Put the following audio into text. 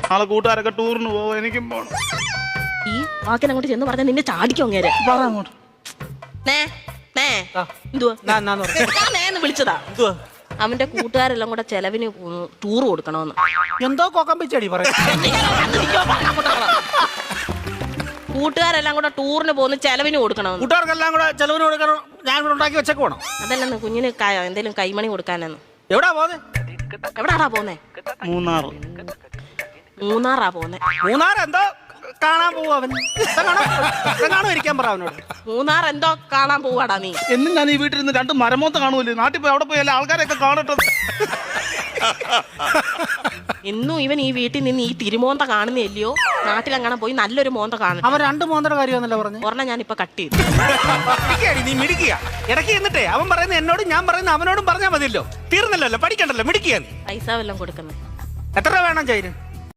നാളെ കൂട്ടുകാരൊക്കെ ടൂറിന് പോവും, എനിക്കും പോണം. ഈ വാക്കിനെ അങ്ങോട്ട് ചെന്ന് പറഞ്ഞാൽ നിന്നെ ചാടിക്കും അങ്ങേരെ. പറ അങ്ങോട്ട്. നേന്ന് വിളിച്ചതാ. അവന്റെ കൂട്ടുകാരെല്ലാം കൂടെ ചെലവിന് ടൂർ കൊടുക്കണമെന്ന്. എന്തോ കൊക്കം പിച്ചടി പറയാ. കൂട്ടുകാരെല്ലാം കൂടെ ടൂറിന് പോകുന്ന ചെലവിന് കൊടുക്കണമെന്ന്. കൂട്ടുകാർക്കെല്ലാം കൂടെ ചെലവിന് കൊടുക്കണം. ഞാൻ കൂടെ ഉണ്ടാക്കി വെച്ചേക്ക് പോണം. അതല്ലെന്ന് കുഞ്ഞിന് എന്തേലും കൈമണി കൊടുക്കാനെന്ന്. എവിടാ പോന്നെ? എവിടാടാ പോന്നെ? മൂന്നാറാ പോന്നെ. മൂന്നാർ എന്തോ കാണാൻ പോവും അവൻ. കാണോ ഇരിക്കാൻ പറ അവനോട്. മൂന്നാർ എന്തോ കാണാൻ പോവാടാ നീ. എന്നും ഞാൻ ഈ വീട്ടിൽ നിന്ന് 2 മരമോത്ത കാണുമല്ലേ, നാട്ടിൽ പോയി അവിടെ പോയി എല്ലാ ആൾക്കാരെയൊക്കെ കാണട്ടെ. ഇന്നും ഇവൻ ഈ വീട്ടിൽ നിന്ന് ഈ തിരുമോന്ത കാണുന്നില്ലയോ? നാട്ടിലെങ്ങനെ പോയി നല്ലൊരു മോന്ത കാണും. അവൻ 2 മോന്തയുടെ കാര്യമാണല്ലോ പറഞ്ഞു. ഒരെണ്ണം ഞാൻ ഇപ്പൊ കട്ട് ചെയ്തു. നീ മിടിക്കുക ഇടയ്ക്ക് എന്നിട്ടേ അവൻ പറയുന്ന എന്നോടും ഞാൻ പറയുന്ന അവനോടും പറഞ്ഞാൽ മതിയല്ലോ. തീർന്നല്ലോ, പഠിക്കണ്ടല്ലോ, മിടിക്കുക നീ. പൈസ വല്ലതും കൊടുക്കുന്നത്. എത്ര രൂപ വേണം ചൈന്?